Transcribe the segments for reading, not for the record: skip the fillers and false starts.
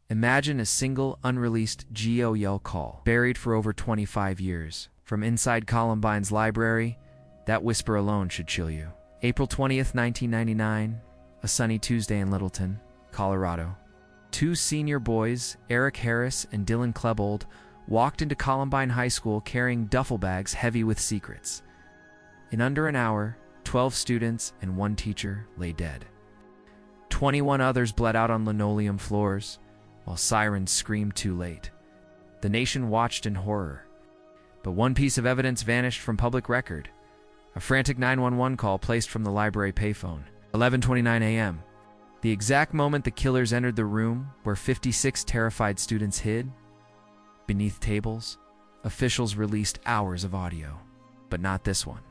Imagine a single unreleased GOL call, buried for over 25 years. From inside Columbine's library, that whisper alone should chill you. April 20th, 1999, a sunny Tuesday in Littleton, Colorado. Two senior boys, Eric Harris and Dylan Klebold, walked into Columbine High School carrying duffel bags heavy with secrets. In under an hour, 12 students and one teacher lay dead. 21 others bled out on linoleum floors, while sirens screamed too late. The nation watched in horror. But one piece of evidence vanished from public record. A frantic 911 call placed from the library payphone. 11:29 a.m. The exact moment the killers entered the room where 56 terrified students hid. Beneath tables, officials released hours of audio. But not this one.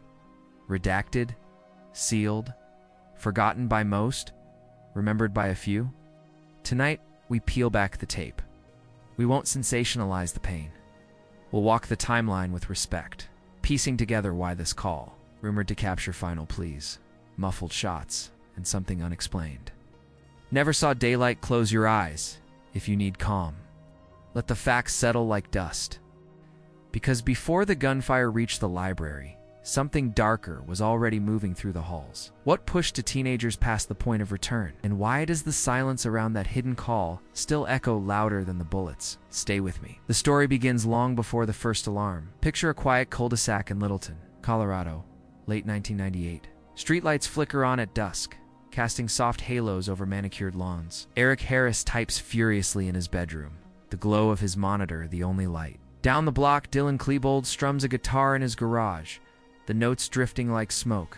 Redacted, sealed, forgotten by most, remembered by a few. Tonight, we peel back the tape. We won't sensationalize the pain. We'll walk the timeline with respect, piecing together why this call, rumored to capture final pleas, muffled shots, and something unexplained. Never saw daylight. Close your eyes if you need calm. Let the facts settle like dust. Because before the gunfire reached the library, something darker was already moving through the halls. What pushed the teenagers past the point of return? And why does the silence around that hidden call still echo louder than the bullets? Stay with me. The story begins long before the first alarm. Picture a quiet cul-de-sac in Littleton, Colorado, late 1998. Streetlights flicker on at dusk, casting soft halos over manicured lawns. Eric Harris types furiously in his bedroom, the glow of his monitor the only light. Down the block, Dylan Klebold strums a guitar in his garage, the notes drifting like smoke.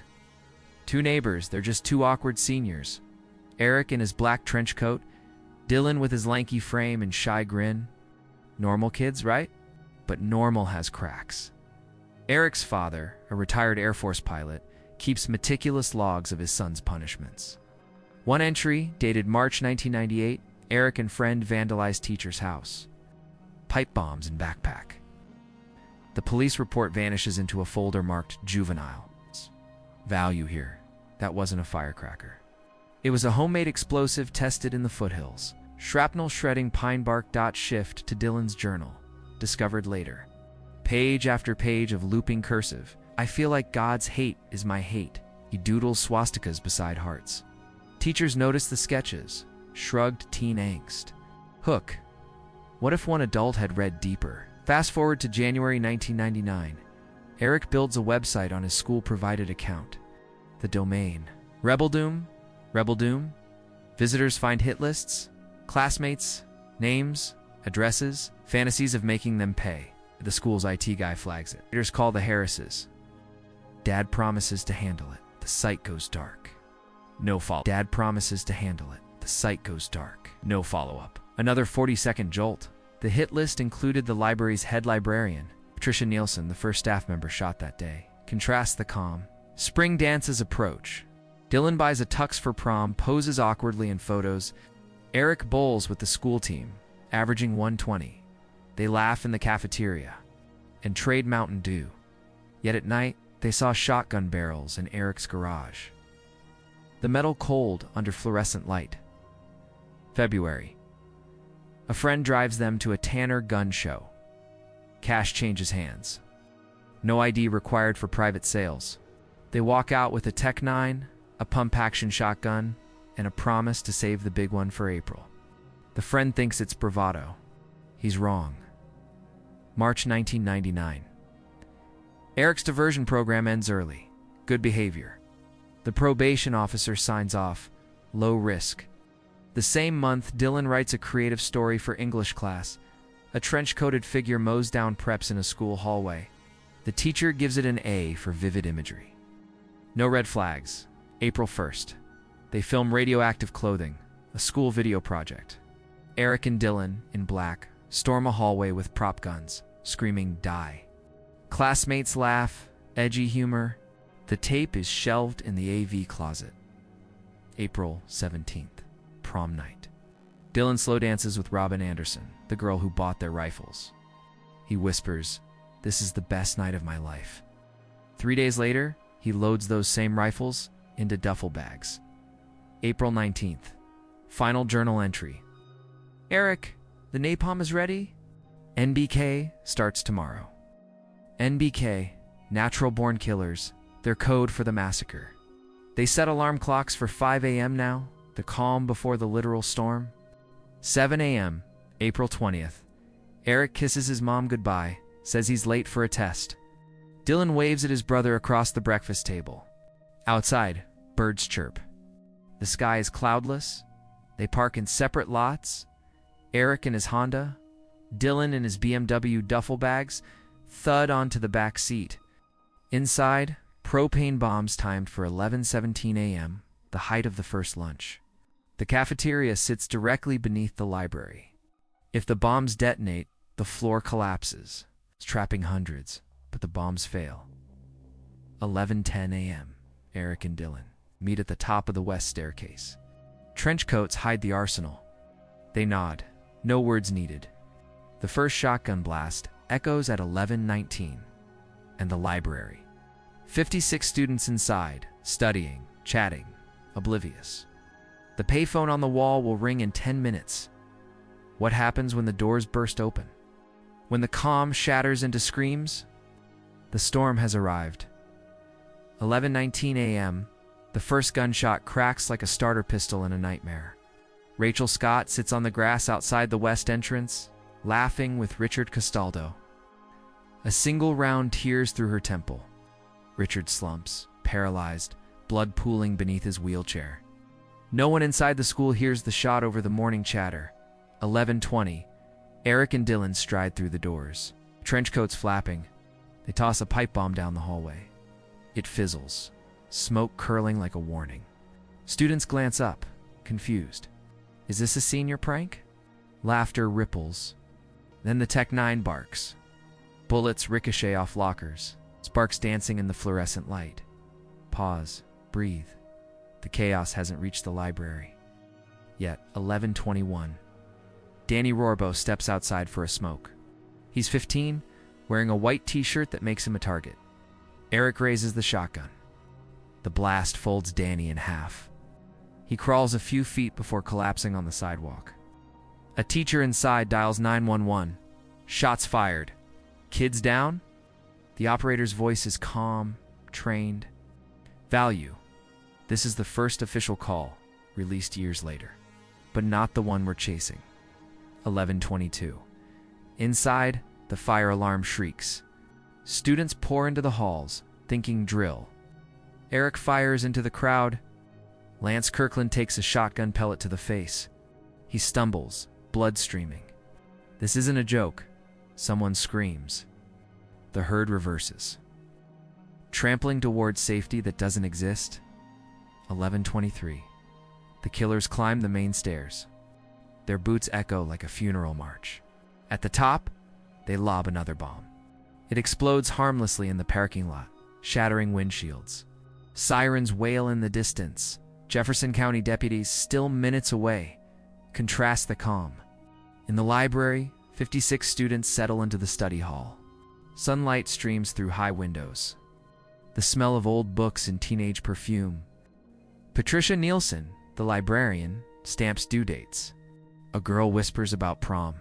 Two neighbors, they're just two awkward seniors. Eric in his black trench coat, Dylan with his lanky frame and shy grin. Normal kids, right? But normal has cracks. Eric's father, a retired Air Force pilot, keeps meticulous logs of his son's punishments. One entry, dated March 1998, Eric and friend vandalized teacher's house. Pipe bombs in backpack. The police report vanishes into a folder marked juvenile. Value here. That wasn't a firecracker. It was a homemade explosive tested in the foothills. Shrapnel shredding pine bark. Shift to Dylan's journal. Discovered later. Page after page of looping cursive. I feel like God's hate is my hate. He doodles swastikas beside hearts. Teachers noticed the sketches. Shrugged teen angst. Hook. What if one adult had read deeper? Fast forward to January 1999. Eric builds a website on his school-provided account. The domain. Rebeldoom? Visitors find hit lists, classmates, names, addresses, fantasies of making them pay. The school's IT guy flags it. Readers call the Harrises. Dad promises to handle it. The site goes dark. No follow-up. Dad promises to handle it. The site goes dark. No follow-up. Another 40-second jolt. The hit list included the library's head librarian, Patricia Nielsen, the first staff member shot that day. Contrast the calm. Spring dances approach. Dylan buys a tux for prom, poses awkwardly in photos. Eric bowls with the school team, averaging 120. They laugh in the cafeteria and trade Mountain Dew. Yet at night, they saw shotgun barrels in Eric's garage. The metal cold under fluorescent light. February. A friend drives them to a Tanner gun show. Cash changes hands. No ID required for private sales. They walk out with a Tech 9, a pump-action shotgun, and a promise to save the big one for April. The friend thinks it's bravado. He's wrong. March 1999. Eric's diversion program ends early. Good behavior. The probation officer signs off. Low risk. The same month, Dylan writes a creative story for English class. A trench-coated figure mows down preps in a school hallway. The teacher gives it an A for vivid imagery. No red flags. April 1st. They film radioactive clothing, a school video project. Eric and Dylan, in black, storm a hallway with prop guns, screaming, "Die." Classmates laugh, edgy humor. The tape is shelved in the AV closet. April 17th. Prom night. Dylan slow dances with Robin Anderson, the girl who bought their rifles. He whispers, "This is the best night of my life." 3 days later, he loads those same rifles into duffel bags. April 19th. Final journal entry. Eric, the napalm is ready? NBK starts tomorrow. NBK, natural-born killers, their code for the massacre. They set alarm clocks for 5 a.m. now, the calm before the literal storm. 7 a.m., April 20th. Eric kisses his mom goodbye, says he's late for a test. Dylan waves at his brother across the breakfast table. Outside, birds chirp. The sky is cloudless. They park in separate lots. Eric in his Honda, Dylan in his BMW duffel bags, thud onto the back seat. Inside, propane bombs timed for 11:17 a.m., the height of the first lunch. The cafeteria sits directly beneath the library. If the bombs detonate, the floor collapses, trapping hundreds, but the bombs fail. 11:10 a.m., Eric and Dylan meet at the top of the west staircase. Trench coats hide the arsenal. They nod, no words needed. The first shotgun blast echoes at 11:19, and the library. 56 students inside, studying, chatting, oblivious. The payphone on the wall will ring in 10 minutes. What happens when the doors burst open? When the calm shatters into screams? The storm has arrived. 11:19 a.m., the first gunshot cracks like a starter pistol in a nightmare. Rachel Scott sits on the grass outside the west entrance, laughing with Richard Castaldo. A single round tears through her temple. Richard slumps, paralyzed, blood pooling beneath his wheelchair. No one inside the school hears the shot over the morning chatter. 11:20, Eric and Dylan stride through the doors, trench coats flapping. They toss a pipe bomb down the hallway. It fizzles, smoke curling like a warning. Students glance up, confused. Is this a senior prank? Laughter ripples. Then the Tech 9 barks. Bullets ricochet off lockers, sparks dancing in the fluorescent light. Pause, breathe. The chaos hasn't reached the library. Yet, 11:21. Danny Rorbo steps outside for a smoke. He's 15, wearing a white t-shirt that makes him a target. Eric raises the shotgun. The blast folds Danny in half. He crawls a few feet before collapsing on the sidewalk. A teacher inside dials 911. Shots fired. Kids down? The operator's voice is calm, trained. Value. This is the first official call, released years later, but not the one we're chasing. 11:22. Inside, the fire alarm shrieks. Students pour into the halls, thinking drill. Eric fires into the crowd. Lance Kirkland takes a shotgun pellet to the face. He stumbles, blood streaming. This isn't a joke. Someone screams. The herd reverses, trampling towards safety that doesn't exist. 11:23. The killers climb the main stairs. Their boots echo like a funeral march. At the top, they lob another bomb. It explodes harmlessly in the parking lot, shattering windshields. Sirens wail in the distance. Jefferson County deputies, still minutes away, contrast the calm. In the library, 56 students settle into the study hall. Sunlight streams through high windows. The smell of old books and teenage perfume. Patricia Nielsen, the librarian, stamps due dates. A girl whispers about prom.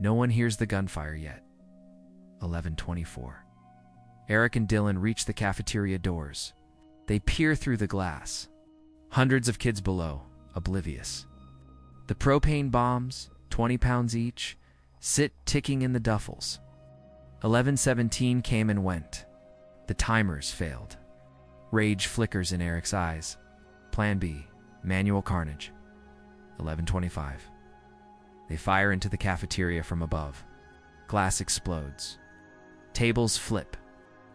No one hears the gunfire yet. 11:24. Eric and Dylan reach the cafeteria doors. They peer through the glass. Hundreds of kids below, oblivious. The propane bombs, 20 pounds each, sit ticking in the duffels. 11:17 came and went. The timers failed. Rage flickers in Eric's eyes. Plan B, manual carnage. 11:25. They fire into the cafeteria from above. Glass explodes. Tables flip.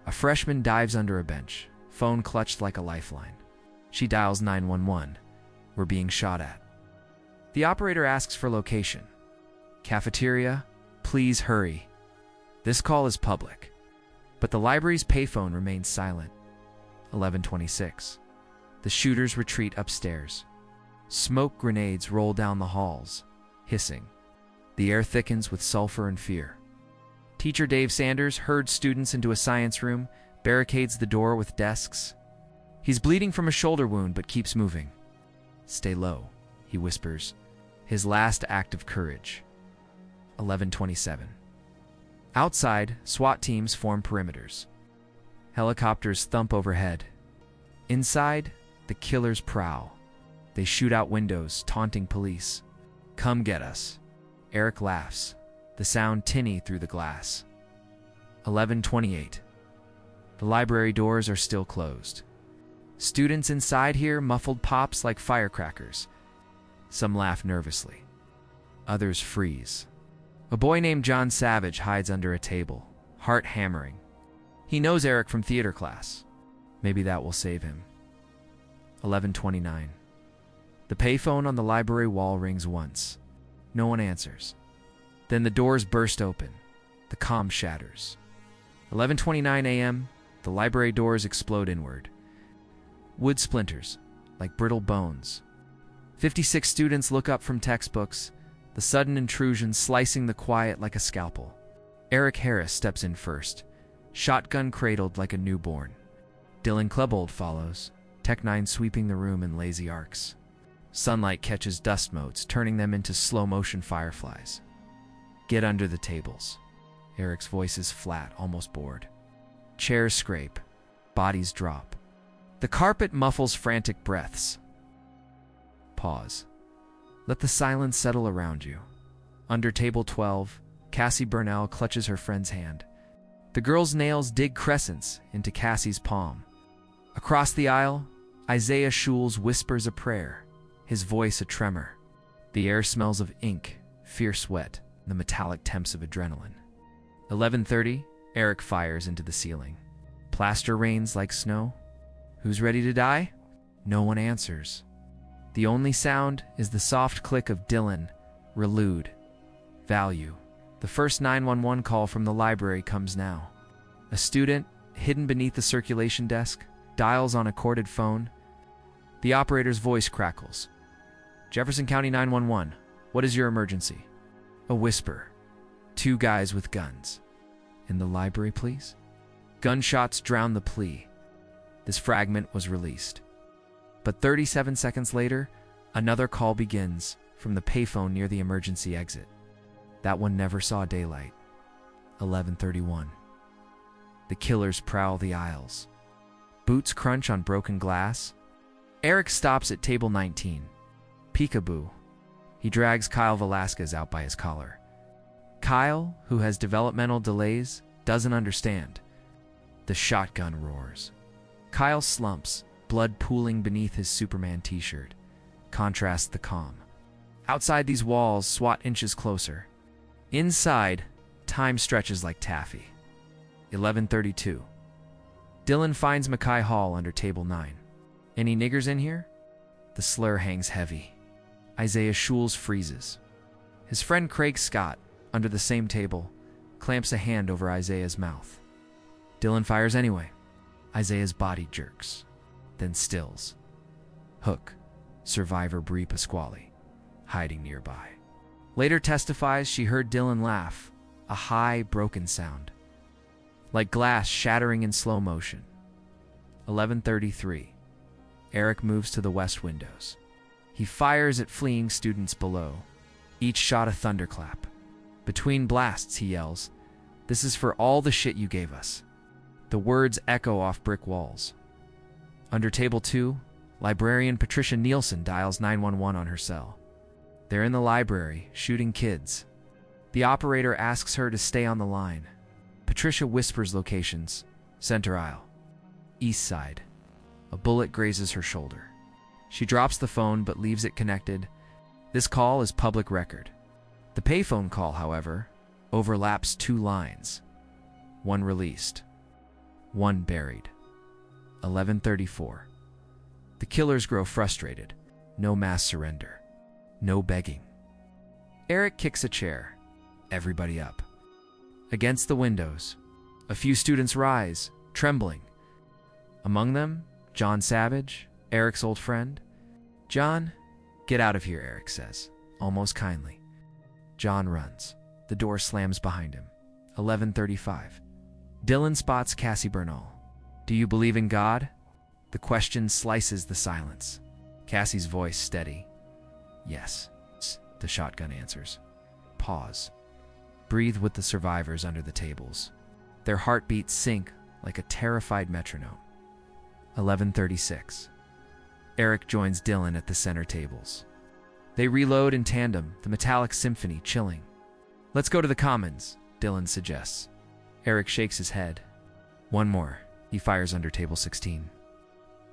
A freshman dives under a bench, phone clutched like a lifeline. She dials 911. We're being shot at. The operator asks for location. Cafeteria, please hurry. This call is public, but the library's payphone remains silent. 11:26. The shooters retreat upstairs. Smoke grenades roll down the halls, hissing. The air thickens with sulfur and fear. Teacher Dave Sanders herds students into a science room, barricades the door with desks. He's bleeding from a shoulder wound but keeps moving. Stay low, he whispers, his last act of courage. 11:27. Outside, SWAT teams form perimeters. Helicopters thump overhead. Inside, the killers prowl. They shoot out windows, taunting police. "Come get us." Eric laughs, the sound tinny through the glass. 11:28. The library doors are still closed. Students inside hear muffled pops like firecrackers. Some laugh nervously. Others freeze. A boy named John Savage hides under a table, heart hammering. He knows Eric from theater class. Maybe that will save him. 11:29. The payphone on the library wall rings once. No one answers. Then the doors burst open. The comm shatters. 11:29 a.m., the library doors explode inward. Wood splinters, like brittle bones. 56 students look up from textbooks, the sudden intrusion slicing the quiet like a scalpel. Eric Harris steps in first, shotgun cradled like a newborn. Dylan Klebold follows, Tech 9 sweeping the room in lazy arcs. Sunlight catches dust motes, turning them into slow-motion fireflies. "Get under the tables." Eric's voice is flat, almost bored. Chairs scrape. Bodies drop. The carpet muffles frantic breaths. Pause. Let the silence settle around you. Under table 12, Cassie Burnell clutches her friend's hand. The girl's nails dig crescents into Cassie's palm. Across the aisle, Isaiah Schulz whispers a prayer, his voice a tremor. The air smells of ink, fierce wet, the metallic temps of adrenaline. 11:30, Eric fires into the ceiling. Plaster rains like snow. Who's ready to die? No one answers. The only sound is the soft click of Dylan, relude. Value. The first 911 call from the library comes now. A student, hidden beneath the circulation desk, dials on a corded phone. The operator's voice crackles. "Jefferson County 911, what is your emergency?" A whisper. "Two guys with guns." "In the library, please?" Gunshots drown the plea. This fragment was released. But 37 seconds later, another call begins from the payphone near the emergency exit. That one never saw daylight. 11:31. The killers prowl the aisles. Boots crunch on broken glass. Eric stops at table 19. Peekaboo. He drags Kyle Velasquez out by his collar. Kyle, who has developmental delays, doesn't understand. The shotgun roars. Kyle slumps, blood pooling beneath his Superman t-shirt. Contrast the calm. Outside these walls, SWAT inches closer. Inside, time stretches like taffy. 11:32. Dylan finds Mackay Hall under table 9. "Any niggers in here?" The slur hangs heavy. Isaiah Schulz freezes. His friend Craig Scott, under the same table, clamps a hand over Isaiah's mouth. Dylan fires anyway. Isaiah's body jerks, then stills. Hook, survivor Bree Pasquale, hiding nearby. Later testifies she heard Dylan laugh, a high, broken sound, like glass shattering in slow motion. 11:33. Eric moves to the west windows. He fires at fleeing students below, each shot a thunderclap. Between blasts, he yells, "This is for all the shit you gave us." The words echo off brick walls. Under table 2, librarian Patricia Nielsen dials 911 on her cell. They're in the library, shooting kids. The operator asks her to stay on the line. Patricia whispers locations. Center aisle. East side. A bullet grazes her shoulder. She drops the phone but leaves it connected. This call is public record. The payphone call, however, overlaps 2 lines. One released. One buried. 11:34. The killers grow frustrated. No mass surrender. No begging. Eric kicks a chair. Everybody up. Against the windows, a few students rise, trembling. Among them, John Savage, Eric's old friend. "John, get out of here," Eric says, almost kindly. John runs. The door slams behind him. 11:35. Dylan spots Cassie Burnell. "Do you believe in God?" The question slices the silence. Cassie's voice steady. "Yes." The shotgun answers. Pause. Breathe with the survivors under the tables. Their heartbeats sync like a terrified metronome. 11:36. Eric joins Dylan at the center tables. They reload in tandem, the metallic symphony chilling. Let's go to the commons, Dylan suggests. Eric shakes his head. One more. He fires under table 16.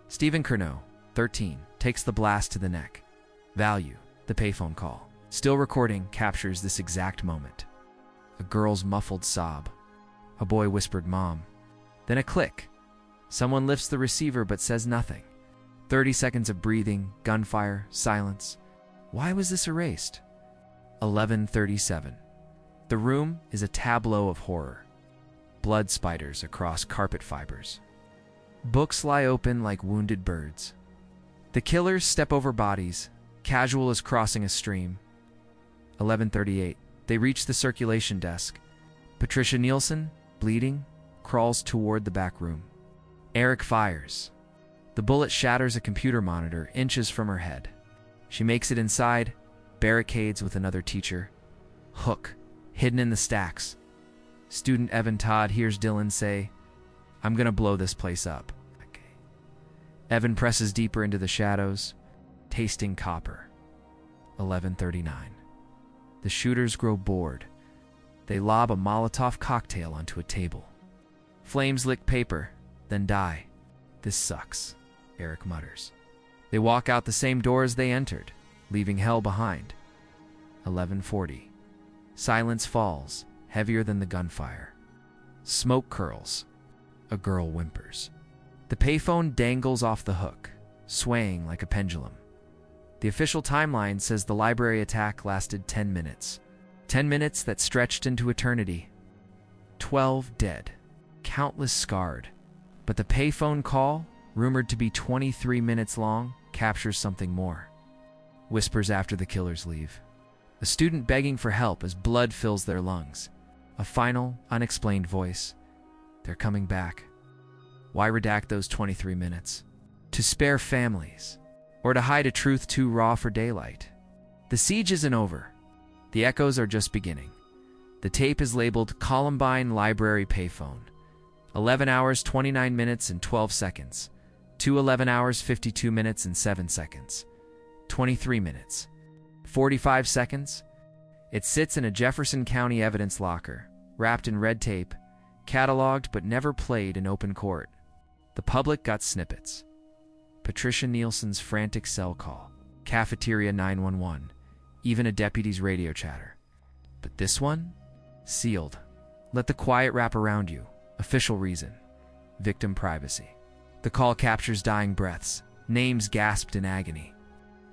Stephen Curnow, 13, takes the blast to the neck. Value, the payphone call, still recording, captures this exact moment. A girl's muffled sob. A boy whispered mom. Then a click. Someone lifts the receiver but says nothing. 30 seconds of breathing, gunfire, silence. Why was this erased? 11:37. The room is a tableau of horror. Blood spiders across carpet fibers. Books lie open like wounded birds. The killers step over bodies, casual as crossing a stream. 11:38. They reach the circulation desk. Patricia Nielsen, bleeding, crawls toward the back room. Eric fires. The bullet shatters a computer monitor inches from her head. She makes it inside, barricades with another teacher. Hook, hidden in the stacks. Student Evan Todd hears Dylan say, "I'm gonna blow this place up." Okay. Evan presses deeper into the shadows, tasting copper. 11:39. The shooters grow bored. They lob a Molotov cocktail onto a table. Flames lick paper, then die. "This sucks," Eric mutters. They walk out the same doors they entered, leaving hell behind. 11:40. Silence falls, heavier than the gunfire. Smoke curls. A girl whimpers. The payphone dangles off the hook, swaying like a pendulum. The official timeline says the library attack lasted 10 minutes. 10 minutes that stretched into eternity. 12 dead, countless scarred. But the payphone call, rumored to be 23 minutes long, captures something more. Whispers after the killers leave. A student begging for help as blood fills their lungs. A final, unexplained voice. They're coming back. Why redact those 23 minutes? To spare families. Or to hide a truth too raw for daylight. The siege isn't over. The echoes are just beginning. The tape is labeled Columbine Library Payphone. 11 hours, 29 minutes, and 12 seconds. 11 hours, 52 minutes, and 7 seconds. 23 minutes. 45 seconds. It sits in a Jefferson County evidence locker, wrapped in red tape, cataloged but never played in open court. The public got snippets. Patricia Nielsen's frantic cell call, cafeteria 911, even a deputy's radio chatter. But this one? Sealed. Let the quiet wrap around you. Official reason. Victim privacy. The call captures dying breaths, names gasped in agony.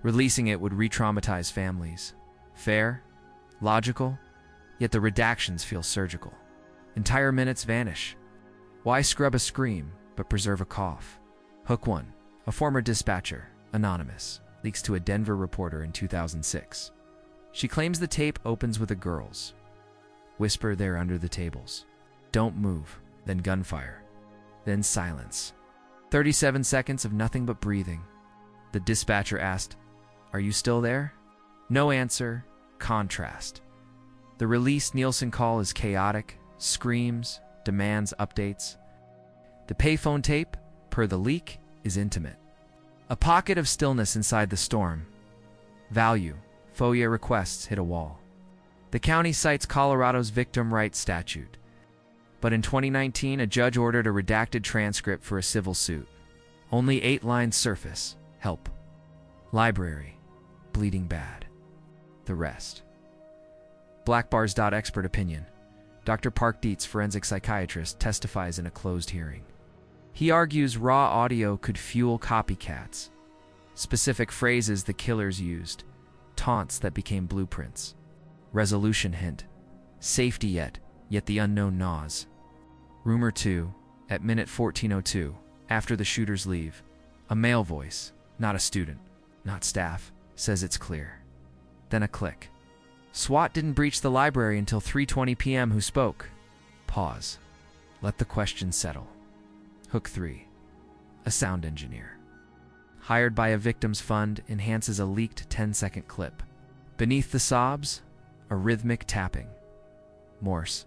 Releasing it would re-traumatize families. Fair? Logical? Yet the redactions feel surgical. Entire minutes vanish. Why scrub a scream, but preserve a cough? Hook 1. A former dispatcher, anonymous, leaks to a Denver reporter in 2006. She claims the tape opens with a girl's. Whisper there under the tables. Don't move, then gunfire. Then silence. 37 seconds of nothing but breathing. The dispatcher asked, "Are you still there?" No answer. Contrast. The released Nielsen call is chaotic, screams, demands updates. The payphone tape, per the leak, is intimate. A pocket of stillness inside the storm. Value. FOIA requests hit a wall. The county cites Colorado's victim rights statute. But in 2019, a judge ordered a redacted transcript for a civil suit. Only 8 lines surface. Help. Library. Bleeding bad. The rest. Blackbars.expert opinion. Dr. Park Dietz, forensic psychiatrist, testifies in a closed hearing. He argues raw audio could fuel copycats. Specific phrases the killers used. Taunts that became blueprints. Resolution hint. Safety yet the unknown gnaws. Rumor 2, at minute 14:02, after the shooters leave, a male voice, not a student, not staff, says it's clear. Then a click. SWAT didn't breach the library until 3:20 p.m. Who spoke? Pause. Let the question settle. Hook 3. A sound engineer. Hired by a victim's fund, enhances a leaked 10-second clip. Beneath the sobs, a rhythmic tapping. Morse.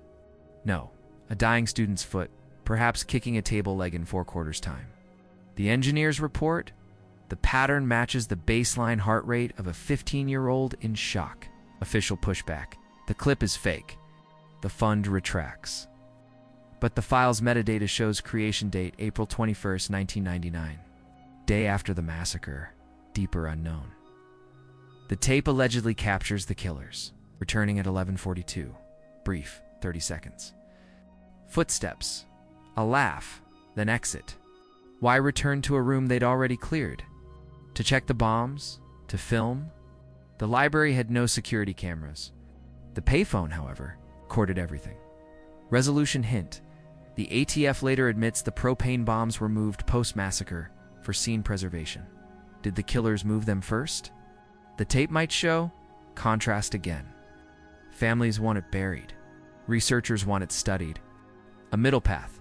No, a dying student's foot, perhaps kicking a table leg in 4/4 time. The engineers report the pattern matches the baseline heart rate of a 15-year-old in shock. Official pushback. The clip is fake. The fund retracts. But the file's metadata shows creation date April 21st, 1999. Day after the massacre. Deeper unknown. The tape allegedly captures the killers, returning at 11:42. Brief, 30 seconds. Footsteps. A laugh, then exit. Why return to a room they'd already cleared? To check the bombs? To film? The library had no security cameras. The payphone, however, recorded everything. Resolution hint. The ATF later admits the propane bombs were moved post-massacre for scene preservation. Did the killers move them first? The tape might show. Contrast again. Families want it buried. Researchers want it studied. A middle path.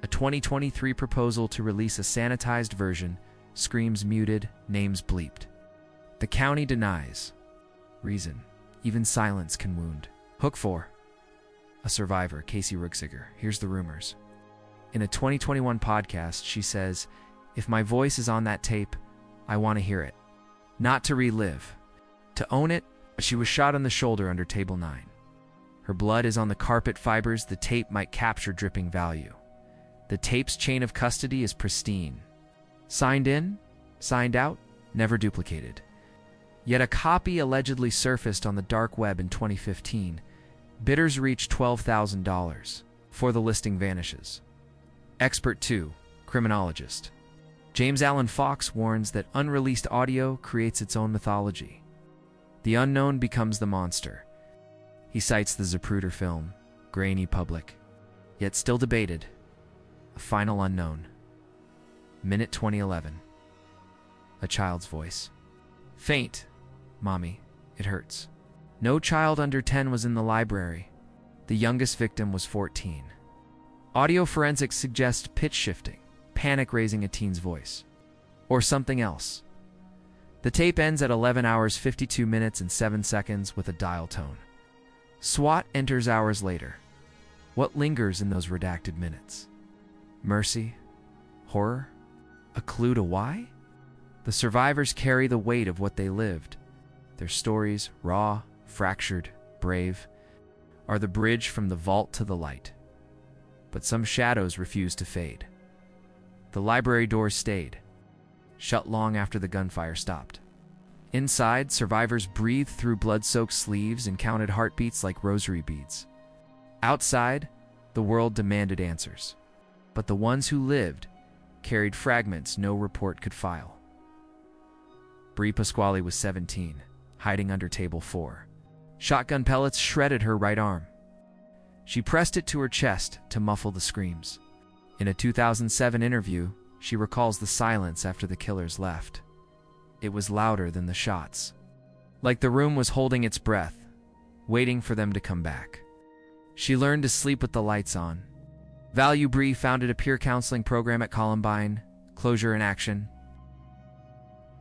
A 2023 proposal to release a sanitized version, screams muted, names bleeped. The county denies. Reason. Even silence can wound. Hook 4. A survivor, Casey Rugsiger, hears the rumors. In a 2021 podcast, she says, "If my voice is on that tape, I want to hear it. Not to relive. To own it." She was shot on the shoulder under table 9. Her blood is on the carpet fibers the tape might capture dripping value. The tape's chain of custody is pristine. Signed in, signed out, never duplicated. Yet a copy allegedly surfaced on the dark web in 2015. Bidders reach $12,000 before the listing vanishes. Expert 2, criminologist. James Allen Fox warns that unreleased audio creates its own mythology. The unknown becomes the monster. He cites the Zapruder film, grainy public, yet still debated. A final unknown. Minute 2011. A child's voice. Faint. Mommy, it hurts. No child under 10 was in the library. The youngest victim was 14. Audio forensics suggests pitch shifting, panic raising a teen's voice. Or something else. The tape ends at 11 hours 52 minutes and 7 seconds with a dial tone. SWAT enters hours later. What lingers in those redacted minutes? Mercy? Horror? A clue to why? The survivors carry the weight of what they lived. Their stories, raw, fractured, brave, are the bridge from the vault to the light. But some shadows refuse to fade. The library doors stayed, shut long after the gunfire stopped. Inside, survivors breathed through blood-soaked sleeves and counted heartbeats like rosary beads. Outside, the world demanded answers. But the ones who lived carried fragments no report could file. Bree Pasquale was 17, hiding under table 4. Shotgun pellets shredded her right arm. She pressed it to her chest to muffle the screams. In a 2007 interview, she recalls the silence after the killers left. It was louder than the shots. Like the room was holding its breath, waiting for them to come back. She learned to sleep with the lights on. Value Bree founded a peer counseling program at Columbine, Closure in Action.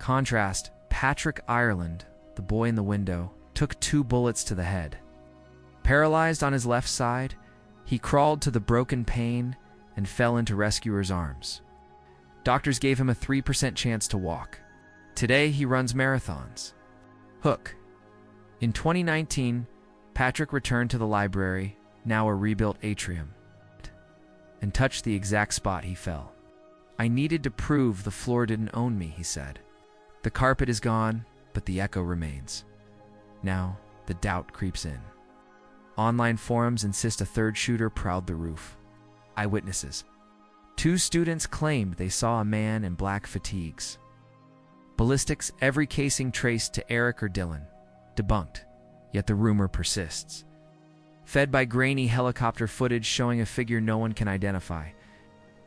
Contrast, Patrick Ireland, the boy in the window, took 2 bullets to the head. Paralyzed on his left side, he crawled to the broken pane and fell into rescuers' arms. Doctors gave him a 3% chance to walk. Today, he runs marathons. Hook. In 2019, Patrick returned to the library, now a rebuilt atrium, and touched the exact spot he fell. "I needed to prove the floor didn't own me," he said. "The carpet is gone, but the echo remains." Now, the doubt creeps in. Online forums insist a third shooter prowled the roof. Eyewitnesses. 2 students claimed they saw a man in black fatigues. Ballistics, every casing traced to Eric or Dylan. Debunked, yet the rumor persists. Fed by grainy helicopter footage showing a figure no one can identify.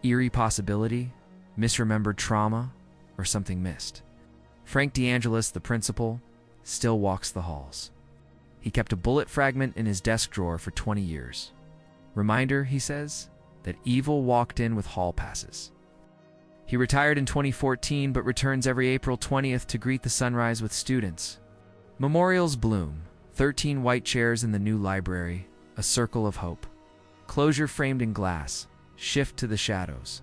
Eerie possibility, misremembered trauma, or something missed. Frank DeAngelis, the principal, still walks the halls. He kept a bullet fragment in his desk drawer for 20 years. Reminder, he says, that evil walked in with hall passes. He retired in 2014 but returns every April 20th to greet the sunrise with students. Memorials bloom, 13 white chairs in the new library, a circle of hope. Closure framed in glass, shift to the shadows.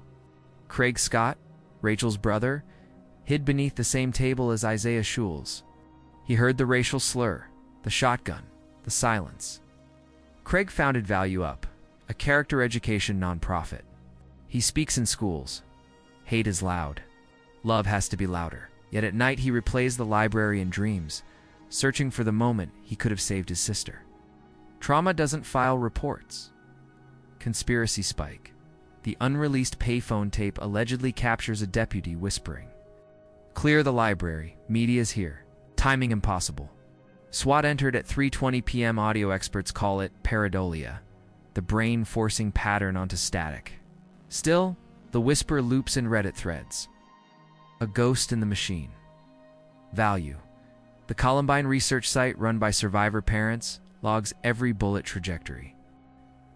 Craig Scott, Rachel's brother, hid beneath the same table as Isaiah Schulz. He heard the racial slur, the shotgun, the silence. Craig founded Value Up, a character education nonprofit. He speaks in schools. Hate is loud. Love has to be louder. Yet at night he replays the library in dreams, searching for the moment he could have saved his sister. Trauma doesn't file reports. Conspiracy spike. The unreleased payphone tape allegedly captures a deputy whispering, "Clear the library. Media's here." Timing impossible. SWAT entered at 3:20 p.m. Audio experts call it pareidolia, the brain forcing pattern onto static. Still, the whisper loops in Reddit threads. A ghost in the machine. Value. The Columbine research site run by survivor parents logs every bullet trajectory.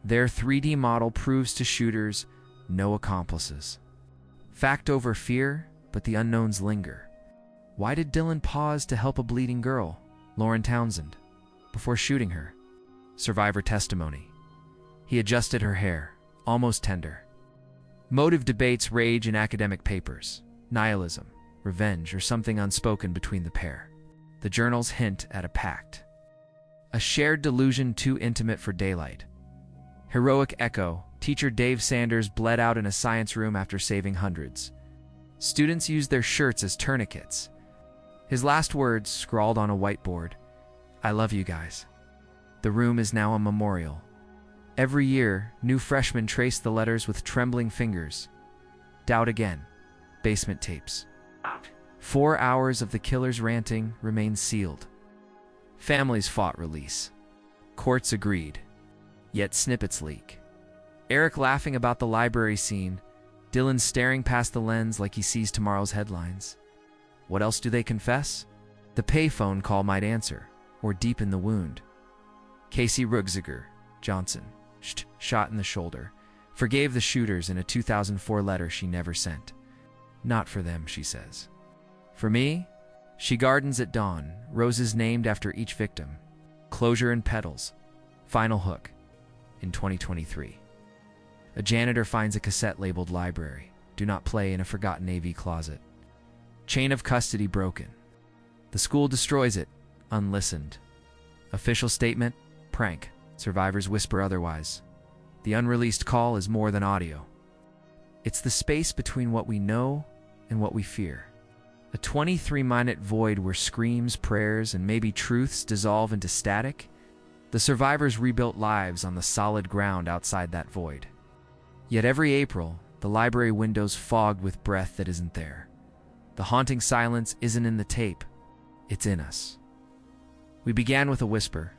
Their 3D model proves to shooters no accomplices. Fact over fear, but the unknowns linger. Why did Dylan pause to help a bleeding girl, Lauren Townsend, before shooting her? Survivor testimony. He adjusted her hair, almost tender. Motive debates rage in academic papers. Nihilism, revenge, or something unspoken between the pair. The journals hint at a pact. A shared delusion too intimate for daylight. Heroic echo. Teacher Dave Sanders bled out in a science room after saving hundreds. Students used their shirts as tourniquets. His last words, scrawled on a whiteboard, "I love you guys." The room is now a memorial. Every year, new freshmen trace the letters with trembling fingers. Doubt again. Basement tapes. 4 hours of the killer's ranting remain sealed. Families fought release. Courts agreed. Yet snippets leak. Eric laughing about the library scene, Dylan staring past the lens like he sees tomorrow's headlines. What else do they confess? The payphone call might answer, or deepen the wound. Casey Rugziger, Johnson, shot in the shoulder, forgave the shooters in a 2004 letter she never sent. Not for them, she says. For me, she gardens at dawn, roses named after each victim. Closure in petals. Final hook. In 2023. A janitor finds a cassette labeled library. Do not play in a forgotten AV closet. Chain of custody broken. The school destroys it, unlistened. Official statement, prank. Survivors whisper otherwise. The unreleased call is more than audio. It's the space between what we know and what we fear. A 23-minute void where screams, prayers, and maybe truths dissolve into static. The survivors rebuilt lives on the solid ground outside that void. Yet every April, the library windows fogged with breath that isn't there. The haunting silence isn't in the tape, it's in us. We began with a whisper,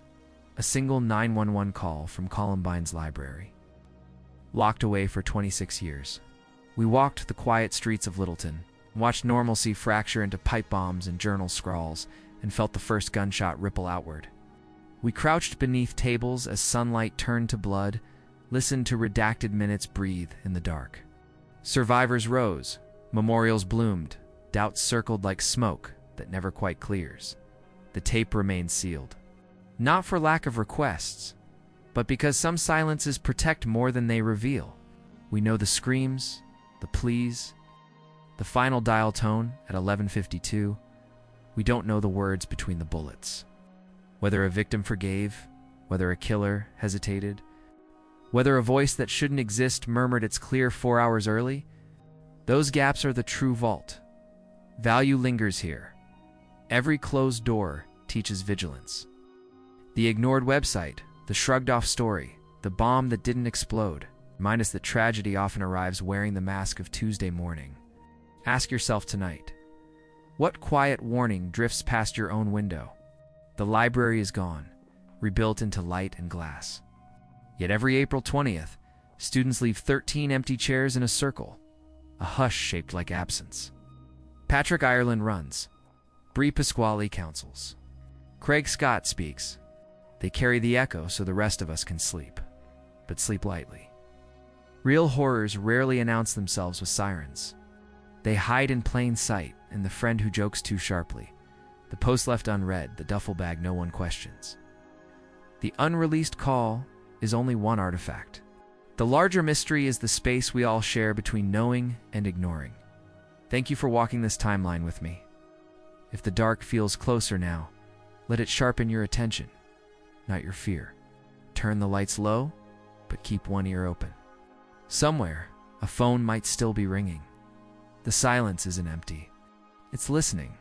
a single 911 call from Columbine's library. Locked away for 26 years. We walked the quiet streets of Littleton, watched normalcy fracture into pipe bombs and journal scrawls, and felt the first gunshot ripple outward. We crouched beneath tables as sunlight turned to blood, listened to redacted minutes breathe in the dark. Survivors rose, memorials bloomed, doubts circled like smoke that never quite clears. The tape remained sealed. Not for lack of requests, but because some silences protect more than they reveal. We know the screams, the pleas, the final dial tone at 11:52. We don't know the words between the bullets. Whether a victim forgave, whether a killer hesitated, whether a voice that shouldn't exist murmured its clear 4 hours early, those gaps are the true vault. Value lingers here. Every closed door teaches vigilance. The ignored website, the shrugged-off story, the bomb that didn't explode, remind us that tragedy often arrives wearing the mask of Tuesday morning. Ask yourself tonight, what quiet warning drifts past your own window? The library is gone, rebuilt into light and glass. Yet every April 20th, students leave 13 empty chairs in a circle, a hush shaped like absence. Patrick Ireland runs. Bree Pasquale counsels. Craig Scott speaks. They carry the echo so the rest of us can sleep, but sleep lightly. Real horrors rarely announce themselves with sirens. They hide in plain sight in the friend who jokes too sharply, The post left unread, the duffel bag no one questions. The unreleased call is only one artifact. The larger mystery is the space we all share between knowing and ignoring. Thank you for walking this timeline with me. If the dark feels closer now, let it sharpen your attention, not your fear. Turn the lights low, but keep one ear open. Somewhere, a phone might still be ringing. The silence isn't empty. It's listening.